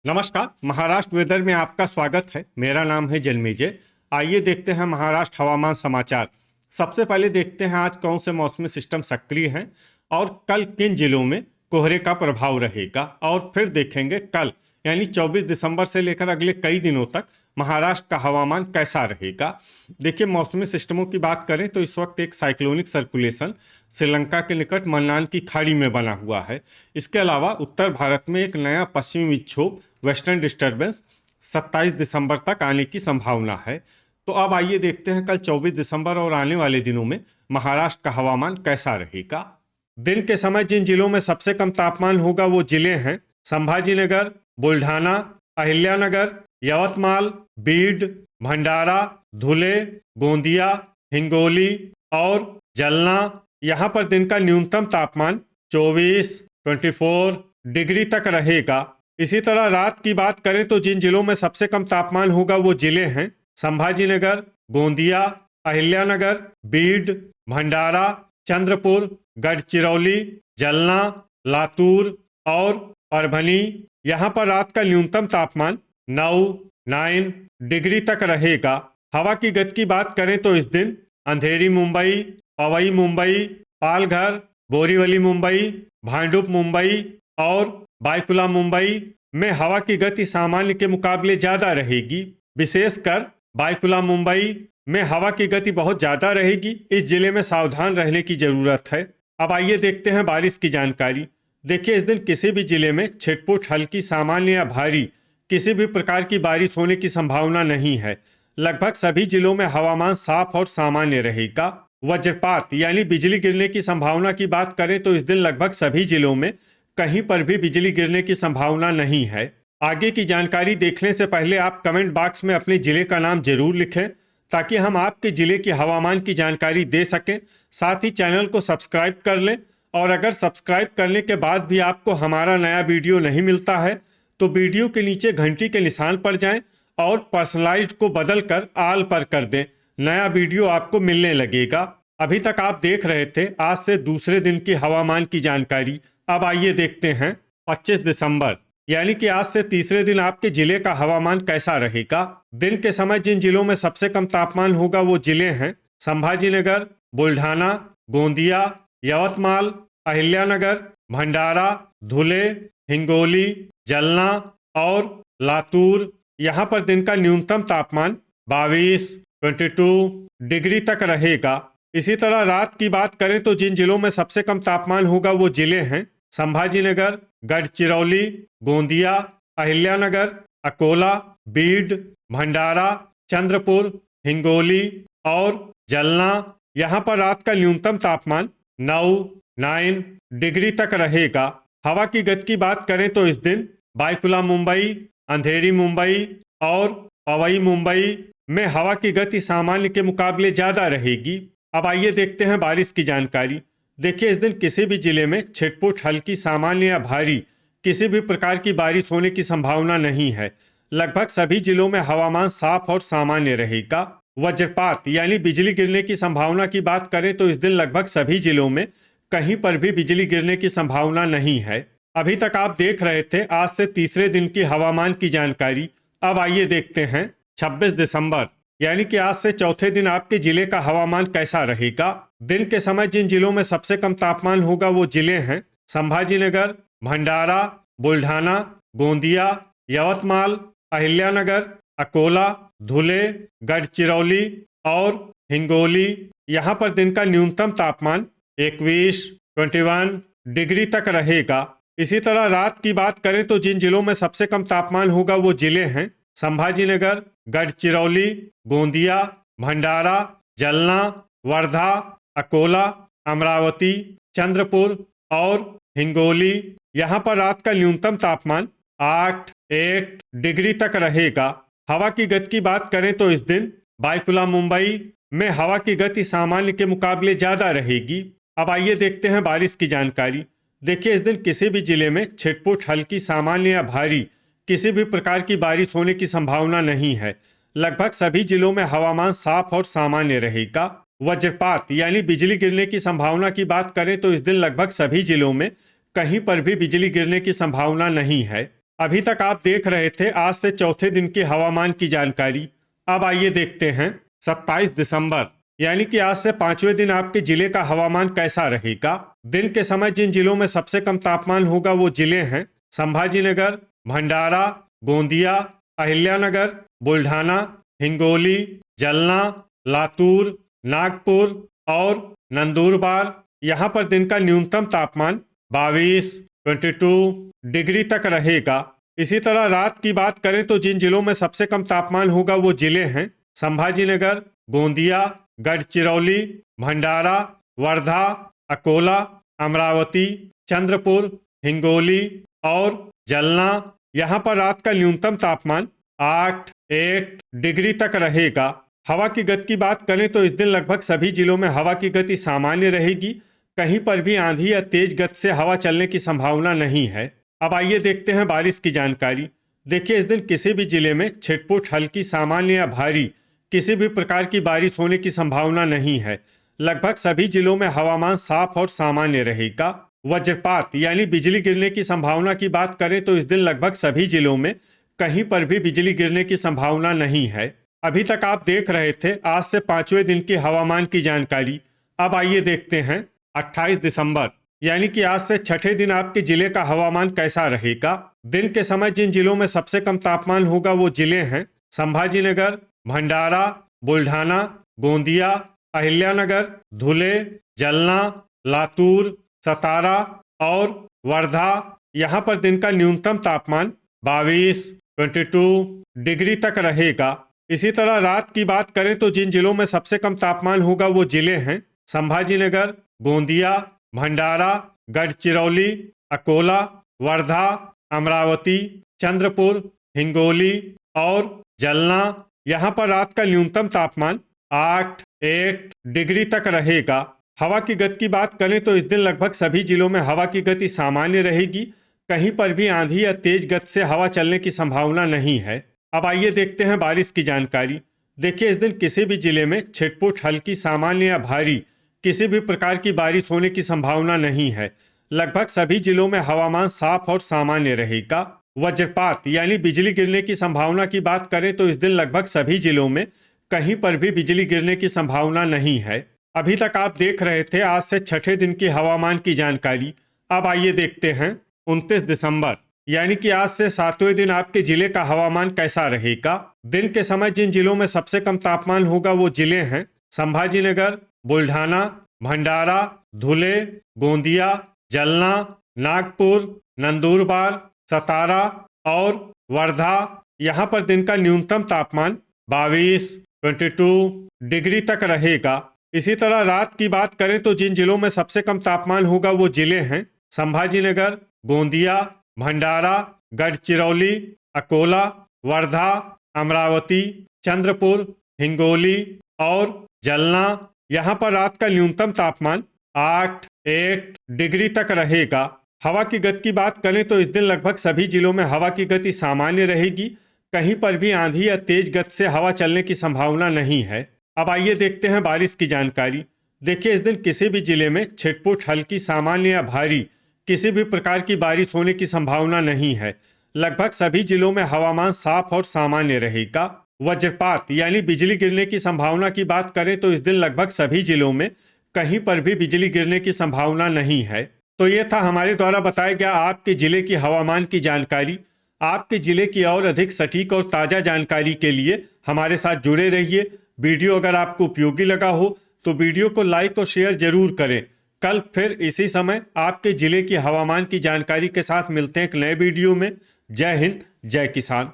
नमस्कार। महाराष्ट्र वेदर में आपका स्वागत है। मेरा नाम है जन्मेजय। आइए देखते हैं महाराष्ट्र हवामान समाचार। सबसे पहले देखते हैं आज कौन से मौसमी सिस्टम सक्रिय हैं और कल किन जिलों में कोहरे का प्रभाव रहेगा, और फिर देखेंगे कल यानी 24 दिसंबर से लेकर अगले कई दिनों तक महाराष्ट्र का हवामान कैसा रहेगा। देखिए, मौसमी सिस्टमों की बात करें तो इस वक्त एक साइक्लोनिक सर्कुलेशन श्रीलंका के निकट मन्नान की खाड़ी में बना हुआ है। इसके अलावा उत्तर भारत में एक नया पश्चिमी विक्षोभ वेस्टर्न डिस्टर्बेंस 27 दिसंबर तक आने की संभावना है। तो अब आइए देखते हैं कल 24 दिसंबर और आने वाले दिनों में महाराष्ट्र का हवामान कैसा रहेगा। दिन के समय जिन जिलों में सबसे कम तापमान होगा वो जिले हैं संभाजीनगर, बुल्ढाना, अहिल्यानगर, यवतमाल, बीड, भंडारा, धुले, गोंदिया, हिंगोली और जलना। यहाँ पर दिन का न्यूनतम तापमान 24 डिग्री तक रहेगा। इसी तरह रात की बात करें तो जिन जिलों में सबसे कम तापमान होगा वो जिले हैं संभाजीनगर, गोंदिया, अहिल्यानगर, बीड, भंडारा, चंद्रपुर, गढ़चिरौली, जलना, लातूर और परभनी। यहाँ पर रात का न्यूनतम तापमान 9 डिग्री तक रहेगा। हवा की गति की बात करें तो इस दिन अंधेरी मुंबई, पवई मुंबई, पालघर, बोरीवली मुंबई, भांडुप मुंबई और बायकुला मुंबई में हवा की गति सामान्य के मुकाबले ज़्यादा रहेगी। विशेषकर बायकुला मुंबई में हवा की गति बहुत ज़्यादा रहेगी। इस जिले में सावधान रहने की ज़रूरत है। अब आइए देखते हैं बारिश की जानकारी। देखिए, इस दिन किसी भी जिले में छिटपुट, हल्की, सामान्य या भारी किसी भी प्रकार की बारिश होने की संभावना नहीं है। लगभग सभी जिलों में हवामान साफ और सामान्य रहेगा। वज्रपात यानी बिजली गिरने की संभावना की बात करें तो इस दिन लगभग सभी जिलों में कहीं पर भी बिजली गिरने की संभावना नहीं है। आगे की जानकारी देखने से पहले आप कमेंट बॉक्स में अपने जिले का नाम जरूर लिखें ताकि हम आपके जिले की हवामान की जानकारी दे सकें। साथ ही चैनल को सब्सक्राइब कर लें, और अगर सब्सक्राइब करने के बाद भी आपको हमारा नया वीडियो नहीं मिलता है तो वीडियो के नीचे घंटी के निशान पर जाएं और पर्सनलाइज्ड को बदल कर आल पर कर दें। नया वीडियो आपको मिलने लगेगा। अभी तक आप देख रहे थे आज से दूसरे दिन की हवामान की जानकारी। अब आइए देखते हैं 25 दिसंबर यानी कि आज से तीसरे दिन आपके जिले का हवामान कैसा रहेगा। दिन के समय जिन जिलों में सबसे कम तापमान होगा वो जिले हैं संभाजीनगर, बुल्ढाना, गोंदिया, यवतमाल, अहिल्यानगर, भंडारा, धुले, हिंगोली, जलना और लातूर। यहाँ पर दिन का न्यूनतम तापमान 22 डिग्री तक रहेगा। इसी तरह रात की बात करें तो जिन जिलों में सबसे कम तापमान होगा वो जिले हैं संभाजीनगर, गढ़चिरौली, गोंदिया, अहिल्यानगर, अकोला, बीड, भंडारा, चंद्रपुर, हिंगोली और जलना। यहाँ पर रात का न्यूनतम तापमान 9 डिग्री तक रहेगा। हवा की गति की बात करें तो इस दिन बायकुला मुंबई, अंधेरी मुंबई और पवई मुंबई में हवा की गति सामान्य के मुकाबले ज़्यादा रहेगी। अब आइए देखते हैं बारिश की जानकारी। देखिए, इस दिन किसी भी जिले में छिटपुट, हल्की, सामान्य या भारी किसी भी प्रकार की बारिश होने की संभावना नहीं है। लगभग सभी जिलों में हवामान साफ और सामान्य रहेगा। वज्रपात यानी बिजली गिरने की संभावना की बात करें तो इस दिन लगभग सभी जिलों में कहीं पर भी बिजली गिरने की संभावना नहीं है। अभी तक आप देख रहे थे आज से तीसरे दिन की हवामान की जानकारी। अब आइए देखते हैं 26 दिसंबर यानी कि आज से चौथे दिन आपके जिले का हवामान कैसा रहेगा। दिन के समय जिन जिलों में सबसे कम तापमान होगा वो जिले हैं संभाजीनगर, भंडारा, बुल्ढाना, गोंदिया, यवतमाल, अहिल्यानगर, अकोला, धुले, गढ़चिरौली और हिंगोली। यहाँ पर दिन का न्यूनतम तापमान 21 डिग्री तक रहेगा। इसी तरह रात की बात करें तो जिन जिलों में सबसे कम तापमान होगा वो जिले हैं संभाजीनगर, गढ़चिरौली, गोंदिया, भंडारा, जलना, वर्धा, अकोला, अमरावती, चंद्रपुर और हिंगोली। यहाँ पर रात का न्यूनतम तापमान 8 डिग्री तक रहेगा। हवा की गति की बात करें तो इस दिन बायकुला मुंबई में हवा की गति सामान्य के मुकाबले ज़्यादा रहेगी। अब आइए देखते हैं बारिश की जानकारी। देखिए, इस दिन किसी भी जिले में छिटपुट, हल्की, सामान्य या भारी किसी भी प्रकार की बारिश होने की संभावना नहीं है। लगभग सभी जिलों में हवामान साफ और सामान्य रहेगा। वज्रपात यानी बिजली गिरने की संभावना की बात करें तो इस दिन लगभग सभी जिलों में कहीं पर भी बिजली गिरने की संभावना नहीं है। अभी तक आप देख रहे थे आज से चौथे दिन की हवामान की जानकारी। अब आइए देखते हैं 27 दिसंबर यानी कि आज से पांचवें दिन आपके जिले का हवामान कैसा रहेगा। दिन के समय जिन जिलों में सबसे कम तापमान होगा वो जिले हैं संभाजीनगर, भंडारा, गोंदिया, अहिल्यानगर, बुल्ढाना, हिंगोली, जलना, लातूर, नागपुर और नंदुरबार। यहाँ पर दिन का न्यूनतम तापमान 22 डिग्री तक रहेगा। इसी तरह रात की बात करें तो जिन जिलों में सबसे कम तापमान होगा वो जिले हैं संभाजीनगर, गोंदिया, गढ़चिरौली, भंडारा, वर्धा, अकोला, अमरावती, चंद्रपुर, हिंगोली और जलना। यहाँ पर रात का न्यूनतम तापमान 8 डिग्री तक रहेगा। हवा की गति की बात करें तो इस दिन लगभग सभी जिलों में हवा की गति सामान्य रहेगी। कहीं पर भी आंधी या तेज गति से हवा चलने की संभावना नहीं है। अब आइए देखते हैं बारिश की जानकारी। देखिए इस दिन किसी भी जिले में छिटपुट, हल्की, सामान्य या भारी किसी भी प्रकार की बारिश होने की संभावना नहीं है। लगभग सभी जिलों में हवामान साफ और सामान्य रहेगा। वज्रपात यानी बिजली गिरने की संभावना की बात करें तो इस दिन लगभग सभी जिलों में कहीं पर भी बिजली गिरने की संभावना नहीं है। अभी तक आप देख रहे थे आज से पांचवें दिन की हवामान की जानकारी। अब आइए देखते हैं 28 दिसंबर यानी कि आज से छठे दिन आपके जिले का हवामान कैसा रहेगा। दिन के समय जिन जिलों में सबसे कम तापमान होगा वो जिले हैं संभाजीनगर, भंडारा, बुल्ढाना, गोंदिया, अहिल्यानगर, धुले, जलना, लातूर, सतारा और वर्धा। यहाँ पर दिन का न्यूनतम तापमान 22 डिग्री तक रहेगा। इसी तरह रात की बात करें तो जिन जिलों में सबसे कम तापमान होगा वो जिले हैं संभाजीनगर, गोंदिया, भंडारा, गढ़चिरौली, अकोला, वर्धा, अमरावती, चंद्रपुर, हिंगोली और जलना। यहाँ पर रात का न्यूनतम तापमान 8 डिग्री तक रहेगा। हवा की गति की बात करें तो इस दिन लगभग सभी जिलों में हवा की गति सामान्य रहेगी। कहीं पर भी आंधी या तेज गति से हवा चलने की संभावना नहीं है। अब आइए देखते हैं बारिश की जानकारी। देखिए इस दिन किसी भी जिले में छिटपुट, हल्की, सामान्य या भारी किसी भी प्रकार की बारिश होने की संभावना नहीं है। लगभग सभी जिलों में हवामान साफ और सामान्य रहेगा। वज्रपात यानी बिजली गिरने की संभावना की बात करें तो इस दिन लगभग सभी जिलों में कहीं पर भी बिजली गिरने की संभावना नहीं है। अभी तक आप देख रहे थे आज से छठे दिन की हवामान की जानकारी। अब आइए देखते हैं 29 दिसंबर यानी कि आज से सातवें दिन आपके जिले का हवामान कैसा रहेगा। दिन के समय जिन जिलों में सबसे कम तापमान होगा वो जिले हैं संभाजीनगर, बुल्ढाना, भंडारा, धुले, गोंदिया, जलना, नागपुर, नंदुरबार, सतारा और वर्धा। यहाँ पर दिन का न्यूनतम तापमान 22 डिग्री तक रहेगा। इसी तरह रात की बात करें तो जिन जिलों में सबसे कम तापमान होगा वो जिले हैं संभाजीनगर, गोंदिया, भंडारा, गढ़चिरौली, अकोला, वर्धा, अमरावती, चंद्रपुर, हिंगोली और जलना। यहाँ पर रात का न्यूनतम तापमान 8 डिग्री तक रहेगा। हवा की गति की बात करें तो इस दिन लगभग सभी जिलों में हवा की गति सामान्य रहेगी। कहीं पर भी आंधी या तेज गति से हवा चलने की संभावना नहीं है। अब आइए देखते हैं बारिश की जानकारी। देखिए इस दिन किसी भी जिले में छिटपुट, हल्की, सामान्य या भारी किसी भी प्रकार की बारिश होने की संभावना नहीं है। लगभग सभी जिलों में हवामान साफ और सामान्य रहेगा। वज्रपात यानी बिजली गिरने की संभावना की बात करें तो इस दिन लगभग सभी जिलों में कहीं पर भी बिजली गिरने की संभावना नहीं है। तो ये था हमारे द्वारा बताया गया आपके जिले की हवामान की जानकारी। आपके जिले की और अधिक सटीक और ताज़ा जानकारी के लिए हमारे साथ जुड़े रहिए। वीडियो अगर आपको उपयोगी लगा हो तो वीडियो को लाइक और शेयर जरूर करें। कल फिर इसी समय आपके जिले की हवामान की जानकारी के साथ मिलते हैं एक नए वीडियो में। जय हिंद, जय किसान।